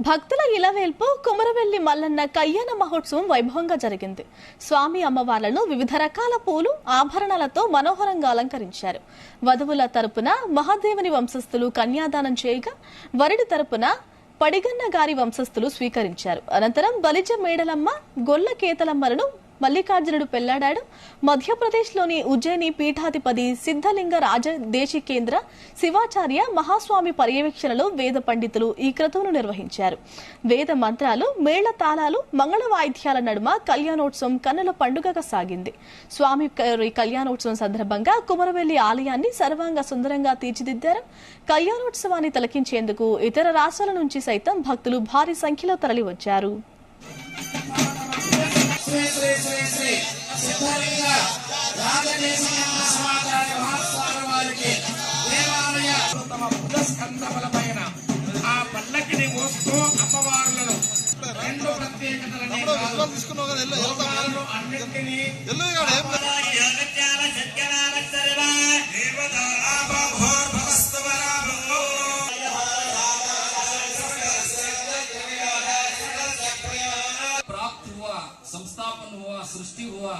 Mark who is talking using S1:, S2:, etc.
S1: భక్తుల ఇలవేల్పు కుమరవెల్లి మల్లన్న కళ్యాణ మహోత్సవం వైభవంగా జరిగింది. స్వామి అమ్మవార్లను వివిధ రకాల పూలు ఆభరణాలతో మనోహరంగా అలంకరించారు. వధువుల తరపున మహాదేవుని వంశస్థులు కన్యాదానం చేయగా, వరుడి తరపున పడిగన్న గారి వంశస్థులు స్వీకరించారు. అనంతరం బలిజ మేడలమ్మ, గొల్ల కేతలమ్మలను మల్లికార్జునుడు పెళ్లాడాడు. మధ్యప్రదేశ్లోని ఉజ్జయిని పీఠాధిపతి సిద్ధలింగ రాజదేశికేంద్ర శివాచార్య మహాస్వామి పర్యవేక్షణలో వేద పండితులు ఈ క్రతువును నిర్వహించారు. వేద మంత్రాలు, మేళ తాళాలు, మంగళ వాయిద్యాల నడుమ కళ్యాణోత్సవం కన్నుల పండుగగా సాగింది. స్వామి కళ్యాణోత్సవం సందర్భంగా కుమరవెల్లి ఆలయాన్ని సర్వాంగ సుందరంగా తీర్చిదిద్దారు. కళ్యాణోత్సవాన్ని తిలకించేందుకు ఇతర రాష్ట్రాల నుంచి సైతం భక్తులు భారీ సంఖ్యలో తరలివచ్చారు.
S2: సిద్ధలింగ రాజదేశికేంద్ర శివాచార్య మహాస్వామి వారికి దేవాలయ తమ బుద్ధ స్కందములపైన ఆ పల్లకిని మోస్తూ అమ్మవారులను రెండు ప్రత్యేకతలనే అన్నింటినీ
S3: संस्थापन हुआ, सृष्टि हुआ।